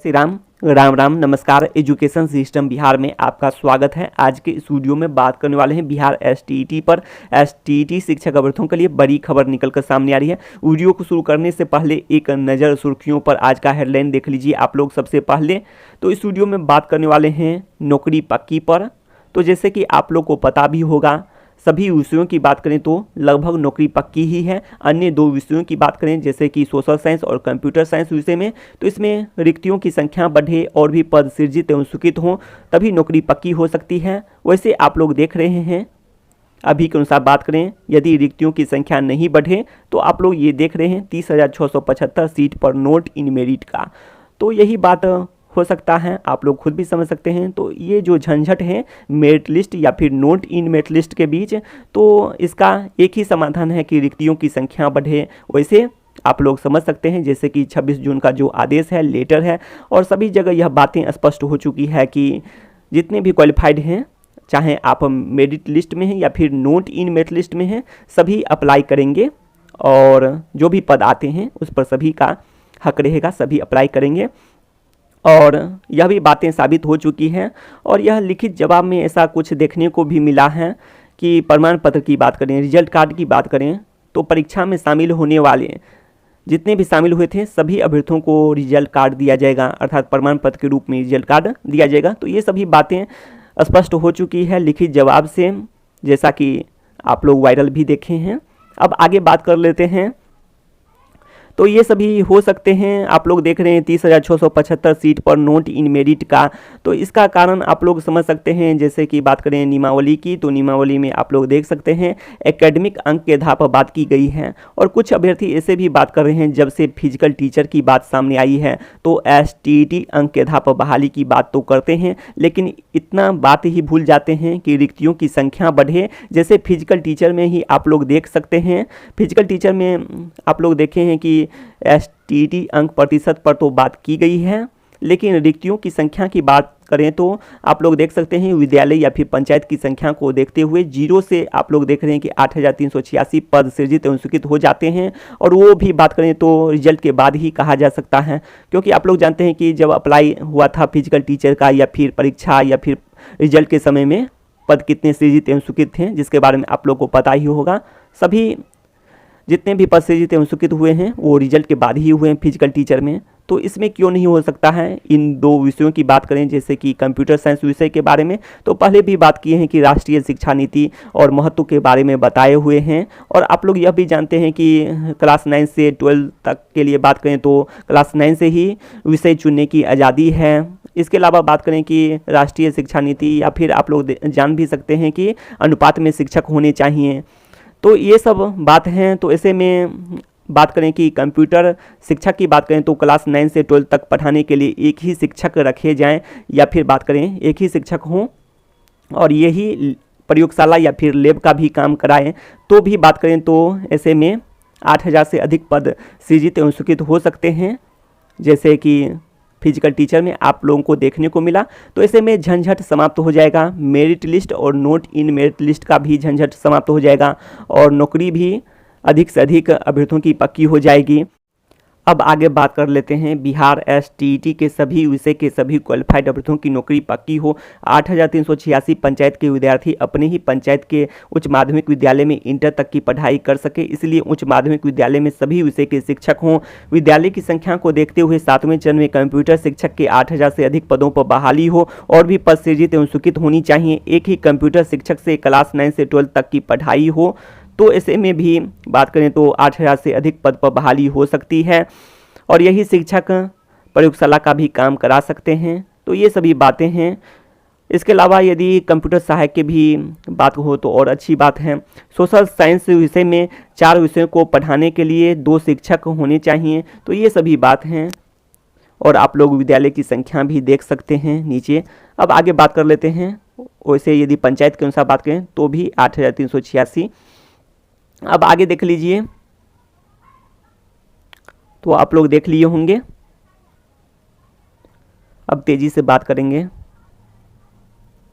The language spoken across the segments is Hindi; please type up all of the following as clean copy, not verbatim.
श्री राम राम राम नमस्कार। एजुकेशन सिस्टम बिहार में आपका स्वागत है। आज के इस वीडियो में बात करने वाले हैं बिहार एसटीईटी पर। एसटीईटी शिक्षक अभ्यर्थियों के लिए बड़ी खबर निकलकर सामने आ रही है। वीडियो को शुरू करने से पहले एक नज़र सुर्खियों पर आज का हेडलाइन देख लीजिए आप लोग। सबसे पहले तो इस वीडियो में बात करने वाले हैं नौकरी पक्की पर। तो जैसे कि आप लोग को पता भी होगा, सभी विषयों की बात करें तो लगभग नौकरी पक्की ही है। अन्य दो विषयों की बात करें जैसे कि सोशल साइंस और कंप्यूटर साइंस विषय में, तो इसमें रिक्तियों की संख्या बढ़े और भी पद सृजित एवं स्वीकृत हों तभी नौकरी पक्की हो सकती है। वैसे आप लोग देख रहे हैं, अभी के अनुसार बात करें यदि रिक्तियों की संख्या नहीं बढ़े तो आप लोग ये देख रहे हैं 30,675 सीट पर नोट इन मेरिट का। तो यही बात हो सकता है, आप लोग खुद भी समझ सकते हैं। तो ये जो झंझट है मेरिट लिस्ट या फिर नोट इन मेरिट लिस्ट के बीच, तो इसका एक ही समाधान है कि रिक्तियों की संख्या बढ़े। वैसे आप लोग समझ सकते हैं जैसे कि 26 जून का जो आदेश है, लेटर है, और सभी जगह यह बातें स्पष्ट हो चुकी है कि जितने भी क्वालिफाइड हैं, चाहे आप मेरिट लिस्ट में हैं या फिर नोट इन मेरिट लिस्ट में हैं, सभी अप्लाई करेंगे और जो भी पद आते हैं उस पर सभी का हक रहेगा, सभी अप्लाई करेंगे। और यह भी बातें साबित हो चुकी हैं। और यह लिखित जवाब में ऐसा कुछ देखने को भी मिला है कि प्रमाण पत्र की बात करें, रिजल्ट कार्ड की बात करें, तो परीक्षा में शामिल होने वाले जितने भी शामिल हुए थे सभी अभ्यर्थियों को रिजल्ट कार्ड दिया जाएगा, अर्थात प्रमाण पत्र के रूप में रिजल्ट कार्ड दिया जाएगा। तो ये सभी बातें स्पष्ट हो चुकी है लिखित जवाब से, जैसा कि आप लोग वायरल भी देखे हैं। अब आगे बात कर लेते हैं। तो ये सभी हो सकते हैं। आप लोग देख रहे हैं 30,675 सीट पर नोट इन मेरिट का। तो इसका कारण आप लोग समझ सकते हैं। जैसे कि बात करें नियमावली की, तो नियमावली में आप लोग देख सकते हैं एकेडमिक अंक के आधार पर बात की गई है। और कुछ अभ्यर्थी ऐसे भी बात कर रहे हैं, जब से फिजिकल टीचर की बात सामने आई है तो एसटीईटी अंक के आधार पर बहाली की बात तो करते हैं, लेकिन इतना बात ही भूल जाते हैं कि रिक्तियों की संख्या बढ़े। जैसे फिजिकल टीचर में ही आप लोग देख सकते हैं, फिजिकल टीचर में आप लोग देखे हैं कि एसटीईटी अंक प्रतिशत पर तो बात की गई है, लेकिन रिक्तियों की संख्या की बात करें तो आप लोग देख सकते हैं विद्यालय या फिर पंचायत की संख्या को देखते हुए 0 से आप लोग देख रहे हैं कि 8,386 पद सृजित एवं स्वीकृत हो जाते हैं। और वो भी बात करें तो रिजल्ट के बाद ही कहा जा सकता है, क्योंकि आप लोग जानते हैं कि जब अप्लाई हुआ था फिजिकल टीचर का या फिर परीक्षा या फिर रिजल्ट के समय में पद कितने सृजित एवं स्वीकृत थे, जिसके बारे में आप लोग को पता ही होगा। सभी जितने भी पद सृजित एवं स्वीकृत हुए हैं वो रिजल्ट के बाद ही हुए हैं फिजिकल टीचर में। तो इसमें क्यों नहीं हो सकता है। इन दो विषयों की बात करें जैसे कि कंप्यूटर साइंस विषय के बारे में, तो पहले भी बात किए हैं कि राष्ट्रीय शिक्षा नीति और महत्व के बारे में बताए हुए हैं। और आप लोग यह भी जानते हैं कि क्लास 9 से 12 तक के लिए बात करें तो क्लास 9 से ही विषय चुनने की आज़ादी है। इसके अलावा बात करें कि राष्ट्रीय शिक्षा नीति या फिर आप लोग जान भी सकते हैं कि अनुपात में शिक्षक होने चाहिए। तो ये सब बात हैं। तो ऐसे में बात करें कि कंप्यूटर शिक्षक की बात करें तो क्लास 9 से 12 तक पढ़ाने के लिए एक ही शिक्षक रखे जाएं, या फिर बात करें एक ही शिक्षक हों और यही प्रयोगशाला या फिर लैब का भी काम कराएं। तो भी बात करें तो ऐसे में 8,000 से अधिक पद सृजित एवं स्वीकृत हो सकते हैं, जैसे कि फिजिकल टीचर में आप लोगों को देखने को मिला। तो ऐसे में झंझट समाप्त हो जाएगा, मेरिट लिस्ट और नोट इन मेरिट लिस्ट का भी झंझट समाप्त हो जाएगा और नौकरी भी अधिक से अधिक अभ्यर्थियों की पक्की हो जाएगी। अब आगे बात कर लेते हैं बिहार एसटीईटी के सभी विषय के सभी क्वालिफाइड अभ्यर्थियों की नौकरी पक्की हो। 8,386 पंचायत के विद्यार्थी अपने ही पंचायत के उच्च माध्यमिक विद्यालय में इंटर तक की पढ़ाई कर सके, इसलिए उच्च माध्यमिक विद्यालय में सभी विषय के शिक्षक हों। विद्यालय की संख्या को देखते हुए 7वें चरण में कंप्यूटर शिक्षक के 8,000 से अधिक पदों पर बहाली हो और भी पद सृजित एवं स्वीकृत होनी चाहिए। एक ही कंप्यूटर शिक्षक से क्लास 9 से 12 तक की पढ़ाई हो। तो ऐसे में भी बात करें तो 8,000 से अधिक पद पर बहाली हो सकती है और यही शिक्षक प्रयोगशाला का भी काम करा सकते हैं। तो ये सभी बातें हैं। इसके अलावा यदि कंप्यूटर सहायक की भी बात हो तो और अच्छी बात है। सोशल साइंस विषय में 4 विषयों को पढ़ाने के लिए 2 शिक्षक होने चाहिए। तो ये सभी बात हैं और आप लोग विद्यालय की संख्या भी देख सकते हैं नीचे। अब आगे बात कर लेते हैं। वैसे यदि पंचायत के अनुसार बात करें तो भी 8,386। अब आगे देख लीजिए, तो आप लोग देख लिए होंगे। अब तेजी से बात करेंगे,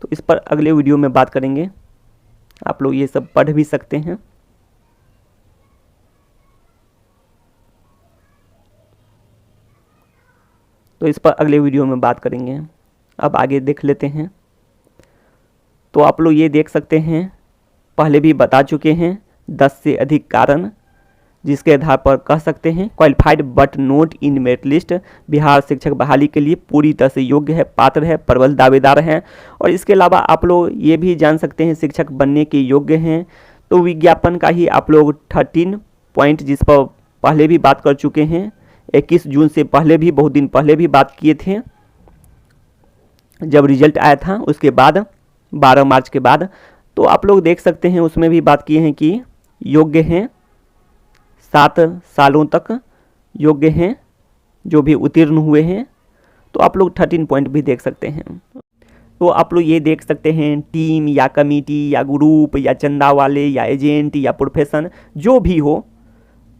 तो इस पर अगले वीडियो में बात करेंगे। आप लोग ये सब पढ़ भी सकते हैं। तो इस पर अगले वीडियो में बात करेंगे। अब आगे देख लेते हैं। तो आप लोग ये देख सकते हैं, पहले भी बता चुके हैं 10 से अधिक कारण जिसके आधार पर कह सकते हैं qualified but note in merit list Bihar शिक्षक बहाली के लिए पूरी तरह से योग्य है, पात्र है, प्रबल दावेदार हैं। और इसके अलावा आप लोग ये भी जान सकते हैं शिक्षक बनने के योग्य हैं। तो विज्ञापन का ही आप लोग 13 पॉइंट जिस पर पहले भी बात कर चुके हैं, 21 जून से पहले भी बहुत दिन पहले भी बात किए थे जब रिजल्ट आया था, उसके बाद 12 मार्च के बाद। तो आप लोग देख सकते हैं उसमें भी बात किए हैं कि योग्य हैं, 7 सालों तक योग्य हैं जो भी उत्तीर्ण हुए हैं। तो आप लोग 13 पॉइंट भी देख सकते हैं। तो आप लोग ये देख सकते हैं टीम या कमेटी या ग्रुप या चंदा वाले या एजेंट या प्रोफेशन जो भी हो,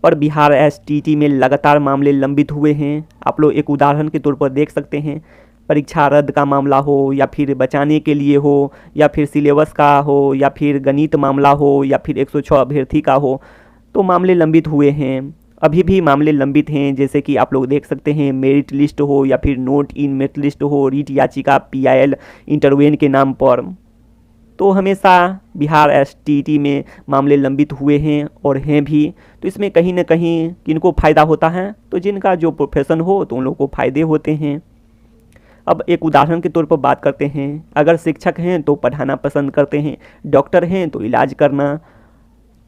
पर बिहार एसटीईटी में लगातार मामले लंबित हुए हैं। आप लोग एक उदाहरण के तौर पर देख सकते हैं, परीक्षा रद्द का मामला हो या फिर बचाने के लिए हो या फिर सिलेबस का हो या फिर गणित मामला हो या फिर 106 अभ्यर्थी का हो, तो मामले लंबित हुए हैं। अभी भी मामले लंबित हैं, जैसे कि आप लोग देख सकते हैं मेरिट लिस्ट हो या फिर नोट इन मेरिट लिस्ट हो, रीट याचिका PIL इंटरवेन के नाम पर। तो हमेशा बिहार एसटीईटी में मामले लंबित हुए हैं और हैं भी। तो इसमें कहीं ना कहीं किनको फ़ायदा होता है, तो जिनका जो प्रोफेशन हो तो उन लोगों को फ़ायदे होते हैं। अब एक उदाहरण के तौर पर बात करते हैं, अगर शिक्षक हैं तो पढ़ाना पसंद करते हैं, डॉक्टर हैं तो इलाज करना,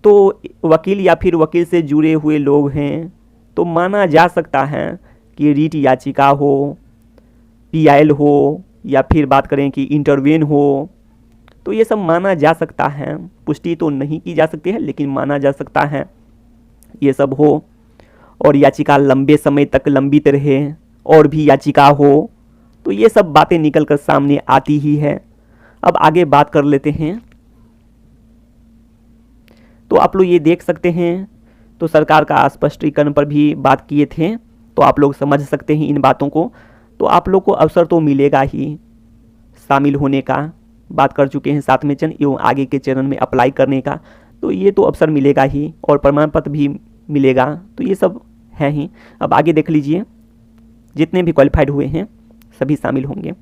तो वकील या फिर वकील से जुड़े हुए लोग हैं तो माना जा सकता है कि रीट याचिका हो, PIL हो या फिर बात करें कि इंटरवेन हो, तो ये सब माना जा सकता है। पुष्टि तो नहीं की जा सकती है लेकिन माना जा सकता है ये सब हो। और याचिका लंबे समय तक लंबित रहे और भी याचिका हो, तो ये सब बातें निकल कर सामने आती ही है। अब आगे बात कर लेते हैं। तो आप लोग ये देख सकते हैं, तो सरकार का स्पष्टीकरण पर भी बात किए थे, तो आप लोग समझ सकते हैं इन बातों को। तो आप लोग को अवसर तो मिलेगा ही शामिल होने का, बात कर चुके हैं 7वें चरण एवं आगे के चरण में अप्लाई करने का, तो ये तो अवसर मिलेगा ही और प्रमाण पत्र भी मिलेगा, तो ये सब है ही। अब आगे देख लीजिए, जितने भी क्वालिफाइड हुए हैं सभी शामिल होंगे।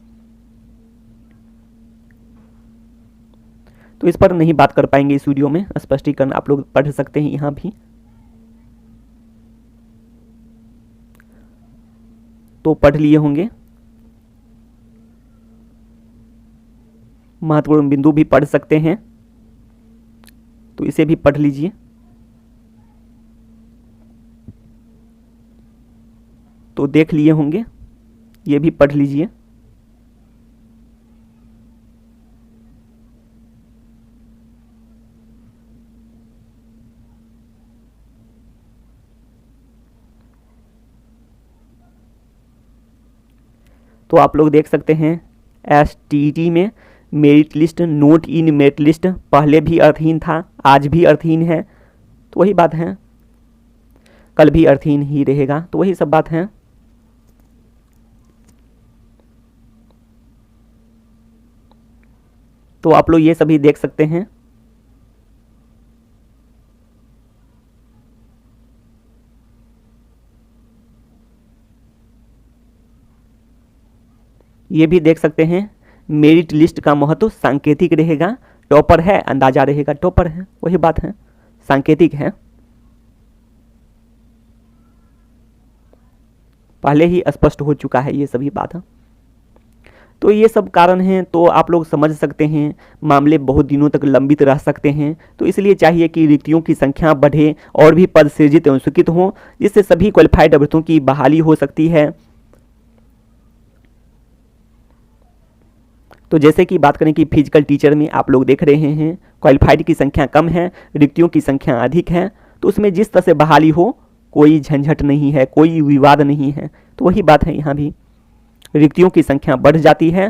तो इस पर नहीं बात कर पाएंगे इस वीडियो में, स्पष्टीकरण आप लोग पढ़ सकते हैं यहाँ भी। तो पढ़ लिए होंगे, महत्वपूर्ण बिंदु भी पढ़ सकते हैं, तो इसे भी पढ़ लीजिए। तो देख लिए होंगे, ये भी पढ़ लीजिए। तो आप लोग देख सकते हैं एसटीईटी में merit list, note in merit list पहले भी अर्थहीन था, आज भी अर्थहीन है, तो वही बात है, कल भी अर्थहीन ही रहेगा, तो वही सब बात है। तो आप लोग ये सभी देख सकते हैं। ये भी देख सकते हैं मेरिट लिस्ट का महत्व सांकेतिक रहेगा, टॉपर है अंदाजा रहेगा टॉपर है, वही बात है, सांकेतिक है, पहले ही स्पष्ट हो चुका है ये सभी बात है। तो ये सब कारण हैं, तो आप लोग समझ सकते हैं मामले बहुत दिनों तक लंबित रह सकते हैं। तो इसलिए चाहिए कि रिक्तियों की संख्या बढ़े और भी पद सृजित एवं स्वीकृत हों, जिससे सभी क्वालिफाइड अभ्यर्थियों की बहाली हो सकती है। तो जैसे कि बात करें कि फिजिकल टीचर में आप लोग देख रहे हैं क्वालिफाइड की संख्या कम है, रिक्तियों की संख्या अधिक है, तो उसमें जिस तरह से बहाली हो कोई झंझट नहीं है, कोई विवाद नहीं है, तो वही बात है यहाँ भी, रिक्तियों की संख्या बढ़ जाती है,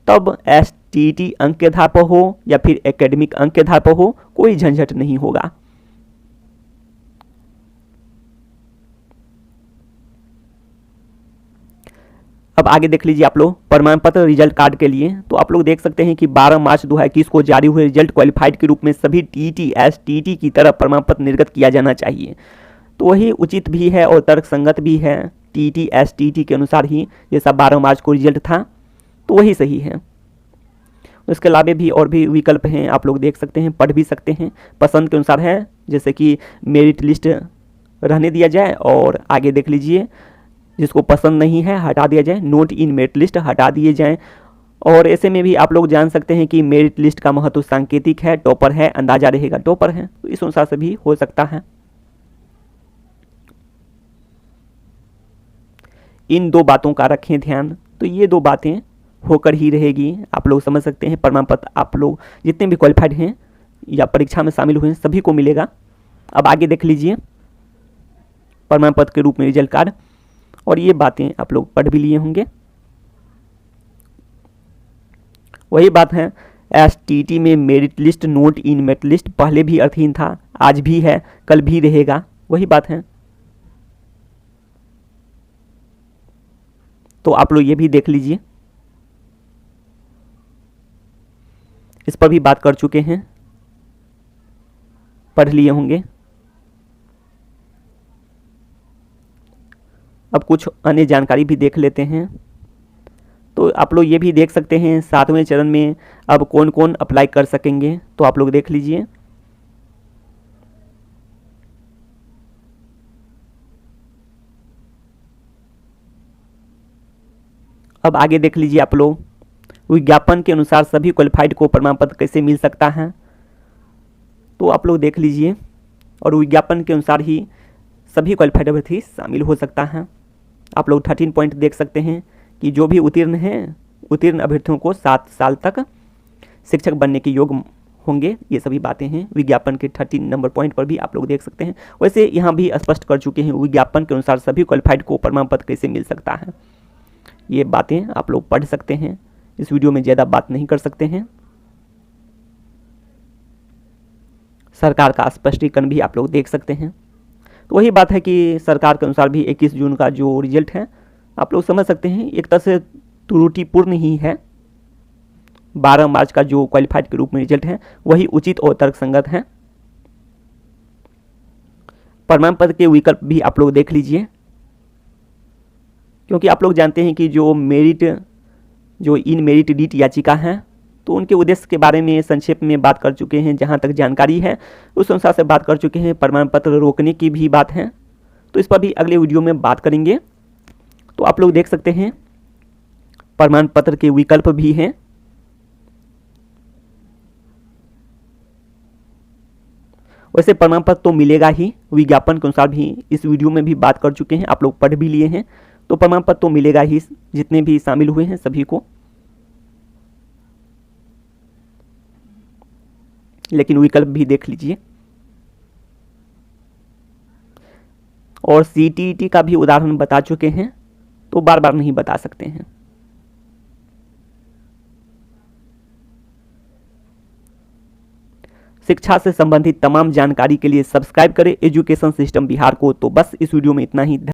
तब एसटीईटी अंक के आधार पर हो या फिर एकेडमिक अंक के आधार पर हो, कोई झंझट नहीं होगा। अब आगे देख लीजिए आप लोग प्रमाण पत्र रिजल्ट कार्ड के लिए। तो आप लोग देख सकते हैं कि 12 मार्च 2021 को जारी हुए रिजल्ट क्वालिफाइड के रूप में सभी टीईटी एसटीईटी की तरह प्रमाण पत्र निर्गत किया जाना चाहिए। तो वही उचित भी है और तर्कसंगत भी है टीईटी एसटीईटी के अनुसार ही जैसा 12 मार्च को रिजल्ट था तो वही सही है। इसके अलावा भी और भी विकल्प हैं, आप लोग देख सकते हैं, पढ़ भी सकते हैं, पसंद के अनुसार है। जैसे कि मेरिट लिस्ट रहने दिया जाए और आगे देख लीजिए जिसको पसंद नहीं है हटा दिया जाए, नोट इन मेरिट लिस्ट हटा दिए जाएँ। और ऐसे में भी आप लोग जान सकते हैं कि मेरिट लिस्ट का महत्व सांकेतिक है, टॉपर है, अंदाजा रहेगा टॉपर है, तो इस अनुसार से भी हो सकता है। इन दो बातों का रखें ध्यान, तो ये दो बातें होकर ही रहेगी। आप लोग समझ सकते हैं प्रमाण पत्र आप लोग जितने भी क्वालिफाइड हैं या परीक्षा में शामिल हुए हैं सभी को मिलेगा। अब आगे देख लीजिए प्रमाण पत्र के रूप में रिजल्ट कार्ड, और ये बातें आप लोग पढ़ भी लिए होंगे। वही बात है, एसटीईटी में merit list note in merit list पहले भी अर्थहीन था, आज भी है, कल भी रहेगा, वही बात है। तो आप लोग ये भी देख लीजिए, इस पर भी बात कर चुके हैं, पढ़ लिए होंगे। अब कुछ अन्य जानकारी भी देख लेते हैं। तो आप लोग ये भी देख सकते हैं 7वें चरण में अब कौन कौन अप्लाई कर सकेंगे, तो आप लोग देख लीजिए। अब आगे देख लीजिए आप लोग, विज्ञापन के अनुसार सभी क्वालिफाइड को प्रमाण पत्र कैसे मिल सकता है, तो आप लोग देख लीजिए। और विज्ञापन के अनुसार ही सभी क्वालिफाइड अभ्यर्थी शामिल हो सकता है। आप लोग 13 पॉइंट देख सकते हैं कि जो भी उत्तीर्ण हैं, उत्तीर्ण अभ्यर्थियों को 7 साल तक शिक्षक बनने के योग्य होंगे, ये सभी बातें हैं। विज्ञापन के 13 नंबर पॉइंट पर भी आप लोग देख सकते हैं। वैसे यहाँ भी स्पष्ट कर चुके हैं विज्ञापन के अनुसार सभी क्वालिफाइड को प्रमाण पत्र कैसे मिल सकता है, ये बातें आप लोग पढ़ सकते हैं। इस वीडियो में ज़्यादा बात नहीं कर सकते हैं। सरकार का स्पष्टीकरण भी आप लोग देख सकते हैं। तो वही बात है कि सरकार के अनुसार भी 21 जून का जो रिजल्ट है आप लोग समझ सकते हैं एक तरह से त्रुटिपूर्ण ही है। 12 मार्च का जो क्वालिफाइड के रूप में रिजल्ट है वही उचित और तर्कसंगत है। प्रमाण पत्र के विकल्प भी आप लोग देख लीजिए, क्योंकि आप लोग जानते हैं कि जो इन मेरिट रीट याचिका है तो उनके उद्देश्य के बारे में संक्षेप में बात कर चुके हैं। जहां तक जानकारी है उस अनुसार से बात कर चुके हैं। प्रमाण पत्र रोकने की भी बात है, तो इस पर भी अगले वीडियो में बात करेंगे। तो आप लोग देख सकते हैं प्रमाण पत्र के विकल्प भी हैं। वैसे प्रमाण पत्र तो मिलेगा ही, विज्ञापन के अनुसार भी इस वीडियो में भी बात कर चुके हैं, आप लोग पढ़ भी लिए हैं। तो प्रमाण पत्र तो मिलेगा ही जितने भी शामिल हुए हैं सभी को, लेकिन विकल्प भी देख लीजिए। और सीटीईटी का भी उदाहरण बता चुके हैं, तो बार बार नहीं बता सकते हैं। शिक्षा से संबंधित तमाम जानकारी के लिए सब्सक्राइब करें एजुकेशन सिस्टम बिहार को। तो बस इस वीडियो में इतना ही।